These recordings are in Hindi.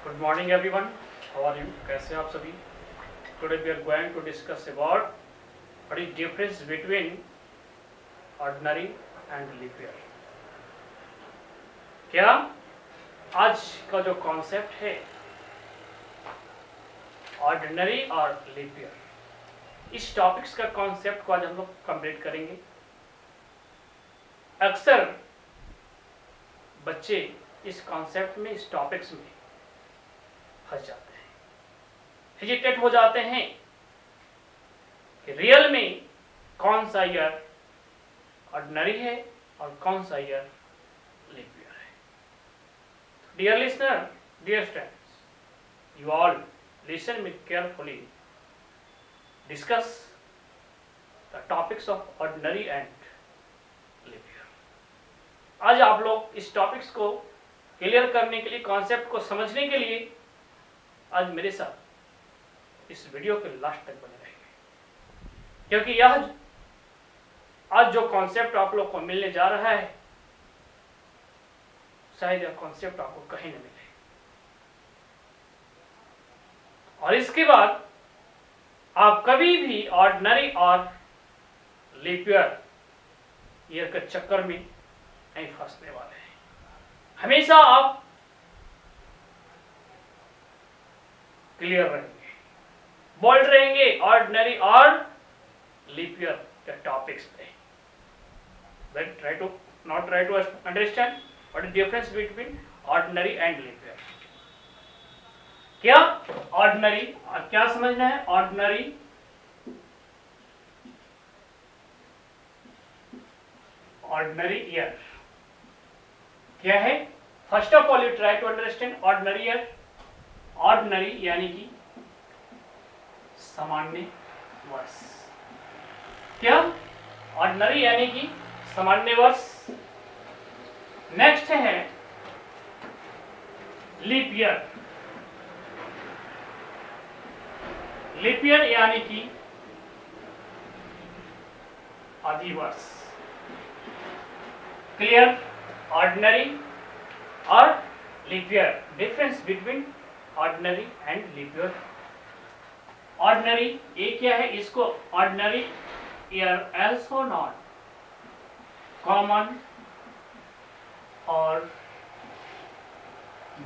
Good morning everyone, how are you? कैसे हैं आप सभी? Today we are going to discuss about what is difference between ordinary and leap year. क्या आज का जो कॉन्सेप्ट है ऑर्डिनरी और लीप ईयर, इस टॉपिक्स का कॉन्सेप्ट को आज हम लोग कंप्लीट करेंगे। अक्सर बच्चे इस कॉन्सेप्ट में, इस टॉपिक्स में फंस जाते हैं, हेजिटेट हो जाते हैं कि रियल में कौन सा ईयर ऑर्डिनरी है और कौन सा ईयर लीप ईयर है। Dear listener, dear students, you all listen me carefully, discuss the topics of ordinary and leap year. आज आप लोग इस टॉपिक्स को क्लियर करने के लिए, कॉन्सेप्ट को समझने के लिए आज मेरे साथ इस वीडियो के लास्ट तक बने रहेंगे, क्योंकि यह आज जो कॉन्सेप्ट आप लोग को मिलने जा रहा है शायद यह कॉन्सेप्ट आपको कहीं न मिले। और इसके बाद आप कभी भी ऑर्डिनरी और लीप ईयर के चक्कर में नहीं फंसने वाले हैं। हमेशा आप क्लियर रहेंगे, बोल्ड रहेंगे ऑर्डिनरी और लीप ईयर के टॉपिक्स पे। Try to understand what is difference between ordinary and leap year. क्या ऑर्डिनरी, क्या समझना है ऑर्डिनरी ईयर क्या है? First of all you try to understand ordinary year. Ordinary यानी कि सामान्य वर्ष। क्या? ऑर्डिनरी यानी कि सामान्य वर्ष। नेक्स्ट है लीप ईयर। लीप ईयर यानी कि अधिवर्ष। क्लियर? ऑर्डिनरी और leap year, difference between ordinary and leap year. Ordinary ये क्या है? इसको ordinary year also non common और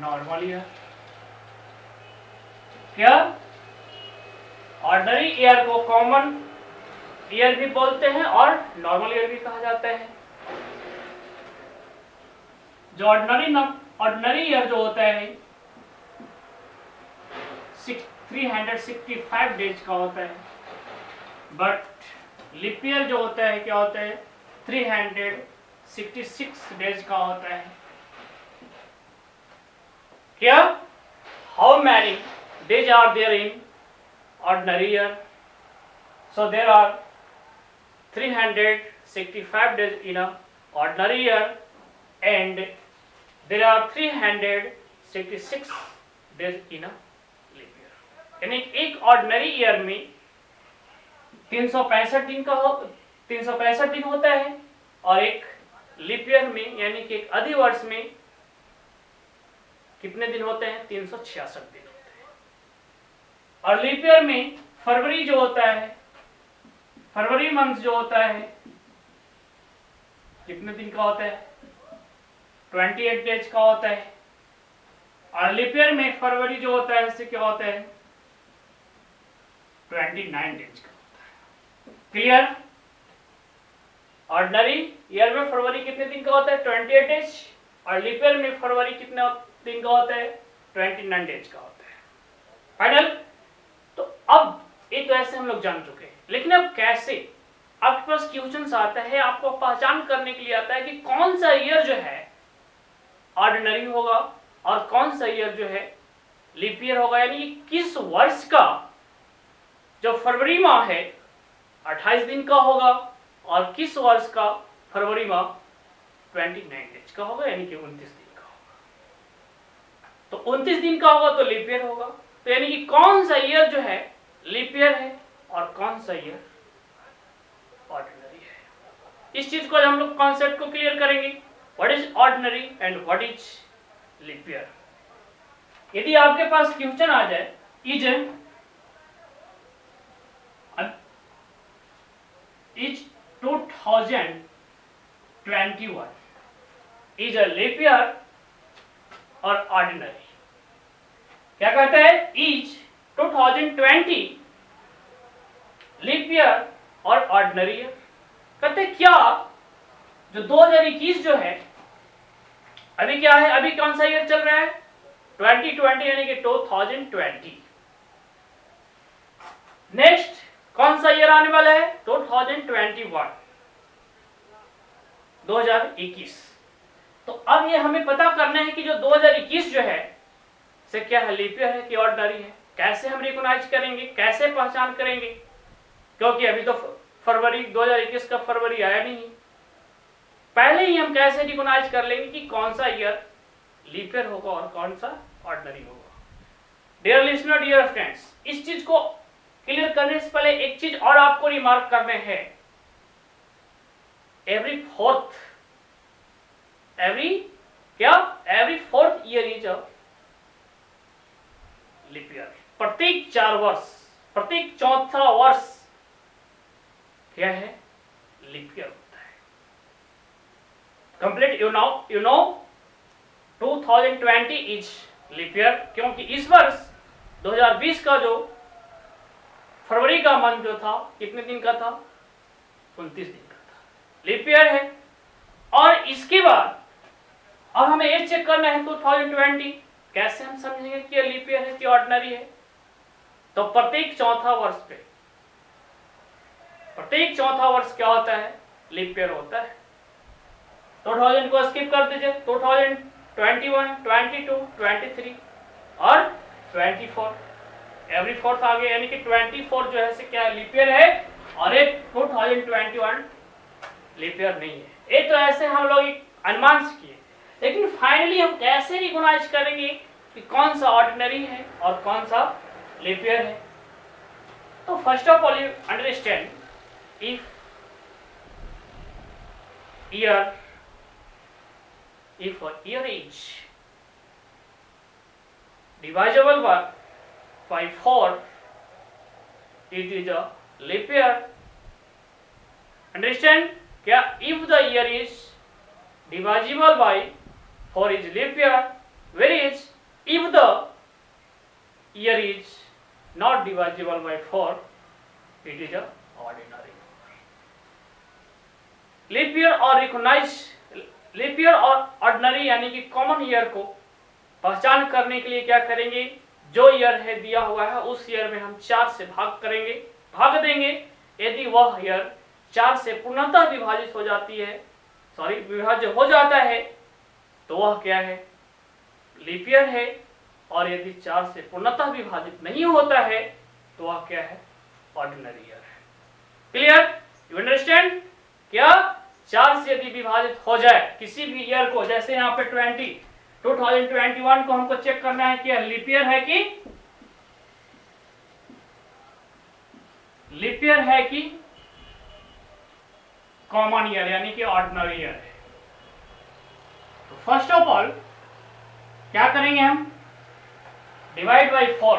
नॉर्मल ईयर। क्या? ऑर्डिनरी ईयर को कॉमन ईयर भी बोलते हैं और नॉर्मल ईयर भी कहा जाता है। जो ऑर्डिनरी ईयर जो होता है 365 डेज का होता है, बट लीप ईयर जो होता है क्या होता है? 366 डेज का होता है। क्या? How many days are there in ordinary year? So there are 365 days in a ordinary year and there are 366 days in a leap year। यानी एक ऑर्डिनरी ईयर में 365 दिन होता है और एक लीप ईयर में यानी कि एक अधिवर्ष में कितने दिन होते हैं? 366 दिन होते हैं। और लीप ईयर में फरवरी जो होता है, फरवरी मंथ जो होता है कितने दिन का होता है? 28 डेज का होता है। और लीप ईयर में फरवरी जो होता है इससे क्या होता है? 29 डेज का होता है। क्लियर? ऑर्डिनरी ईयर में फरवरी कितने दिन का होता है? 28 डेज। और लीप ईयर में फरवरी कितने दिन का होता है? 29 डेज का होता है। फाइनल? तो अब ये तो ऐसे हम लोग जान चुके हैं, लेकिन अब कैसे? आपके पास क्वेश्चन आता है, आपको पहचान करने के लिए आता है कि कौन सा ईयर जो है ऑर्डिनरी होगा और कौन सा ईयर जो है लीप ईयर होगा। यानी किस वर्ष का जो फरवरी माह है 28 दिन का होगा और किस वर्ष का फरवरी माह 29 डेज का होगा, यानी कि 29 दिन का होगा। तो 29 दिन का होगा तो लीप ईयर होगा। तो यानी कि कौन सा ईयर जो है लीप ईयर है और कौन सा ईयर ऑर्डिनरी है, इस चीज को हम लोग कॉन्सेप्ट को क्लियर करेंगे। What is ordinary and what is leap year? यदि आपके पास क्वेश्चन आ जाए is 2021 is a leap year और ऑर्डिनरी, क्या कहता है, इज 2020 लीप ईयर और ऑर्डिनरी ईयर। कहते हैं क्या जो 2021 जो है अभी क्या है, अभी कौन सा ईयर चल रहा है, 2020 यानी कि 2020। नेक्स्ट कौन सा ईयर आने वाला है, 2021 2021। तो अब ये हमें पता करना है कि जो 2021 जो है से क्या है, लीप ईयर है कि ऑर्डिनरी है। कैसे हम रिकॉग्नाइज करेंगे, कैसे पहचान करेंगे, क्योंकि अभी तो फरवरी 2021 का फरवरी आया नहीं। पहले ही हम कैसे रिकॉग्नाइज कर लेंगे कि कौन सा ईयर लीप ईयर होगा और कौन सा ऑर्डिनरी होगा। डियर लिसनर, डियर फ्रेंड्स, इस चीज को क्लियर करने से पहले एक चीज और आपको रिमार्क करने हैं। Every fourth year is a leap year. प्रत्येक 4 वर्ष, प्रत्येक चौथा वर्ष क्या है, लीप ईयर होता है। Complete you know 2020 is leap year, क्योंकि इस वर्ष 2020 का जो फरवरी का मंथ जो था कितने दिन का था, 29 दिन का था, लीप ईयर है। और इसके बाद अब हमें ये चेक करना है 2020 कैसे हम समझेंगे कि ये लीप ईयर है कि ऑर्डिनरी है। तो प्रत्येक चौथा वर्ष पे, प्रत्येक चौथा वर्ष क्या होता है, लीप ईयर होता है। 2000 को स्किप कर दीजिए, 2021, 22, 23 और 24, एवरी फोर्थ आ गया, यानी कि 24 जो है से क्या लीप ईयर है और एक 2021 लीप ईयर नहीं है। ये तो ऐसे हम लोग अनुमान से किए, लेकिन फाइनली हम कैसे रिकॉग्नाइज करेंगे कि कौन सा ऑर्डिनरी है और कौन सा लीप ईयर है। तो first of all you understand, if a year is divisible by 4, it is a leap year. Understand? क्या if the year is divisible by 4 is leap year, whereas if the year is not divisible by 4, it is a ordinary. Leap year और रिकॉग्नाइज, लीप ईयर और ऑर्डिनरी यानी कि कॉमन ईयर को पहचान करने के लिए क्या करेंगे, जो ईयर है दिया हुआ है उस ईयर में हम 4 से भाग करेंगे, भाग देंगे। यदि वह ईयर 4 से पूर्णतः विभाजित हो जाती है, विभाज्य हो जाता है, तो वह क्या है, लीप ईयर है। और यदि 4 से पूर्णतः विभाजित नहीं होता है तो वह क्या है, ऑर्डिनरी ईयर है। Clear, you understand? क्या 4 से यदि विभाजित हो जाए किसी भी ईयर को, जैसे यहाँ पे 2021 को हमको चेक करना है कि लीप ईयर है कि कॉमन ईयर यानी कि ऑर्डिनरी ईयर है। तो फर्स्ट ऑफ ऑल क्या करेंगे हम, डिवाइड बाय 4।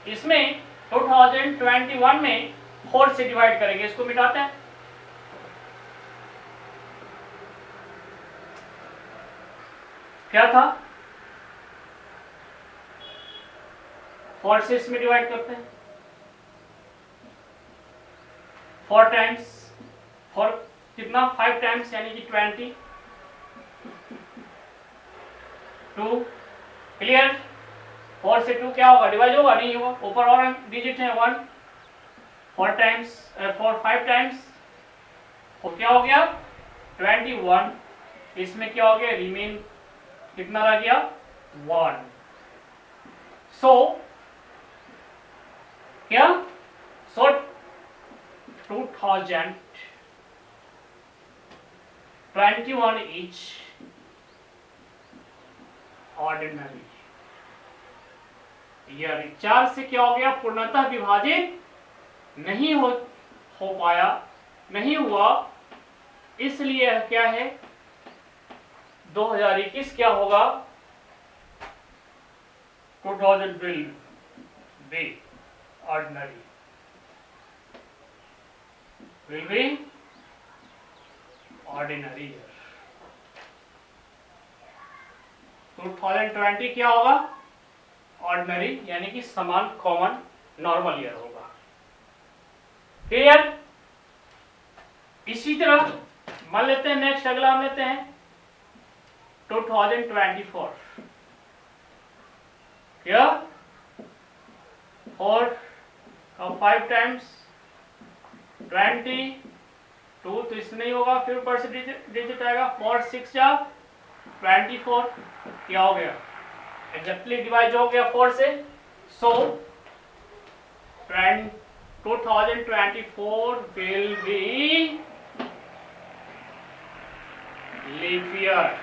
इसमें 2021 में 4 से डिवाइड करेंगे, इसको मिटाते हैं। क्या था, 4 से इसमें डिवाइड करते हैं, 4 टाइम्स 4 कितना, 5 टाइम्स यानी कि 20, 2। क्लियर, 4 से 2 क्या होगा, डिवाइड होगा, नहीं होगा, ऊपर और डिजिट है 1, 4 टाइम्स 4 5 टाइम्स, तो क्या हो गया 21। इसमें क्या हो गया, रिमेन कितना रह गया, 1। सो क्या, सो 2021 इज ऑर्डिनरी ईयर। 4 से क्या हो गया, पूर्णतः विभाजित नहीं हो पाया, नहीं हुआ, इसलिए क्या है 2021 क्या होगा, 2000 will be ordinary. Will be ordinary year. 2020 क्या होगा? ऑर्डिनरी यानी कि समान कॉमन नॉर्मल ईयर होगा। क्लियर? इसी तरह मान लेते हैं नेक्स्ट अगला हम लेते हैं 2024। क्या 4 का 5 टाइम्स 20 2 तो इससे नहीं होगा, फिर ऊपर से डिजिट आएगा 4 6 जा 24 क्या हो गया एग्जैक्टली डिवाइड हो गया 4 से। सो 2024 विल बी लीप ईयर।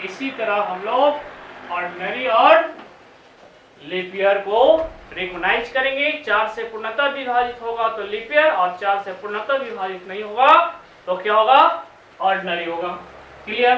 इसी तरह हम लोग ऑर्डिनरी और लीप ईयर को रिकॉग्नाइज करेंगे। 4 से पूर्णतः विभाजित होगा तो लीप ईयर, और 4 से पूर्णतः विभाजित नहीं होगा तो क्या होगा? ऑर्डिनरी होगा। क्लियर?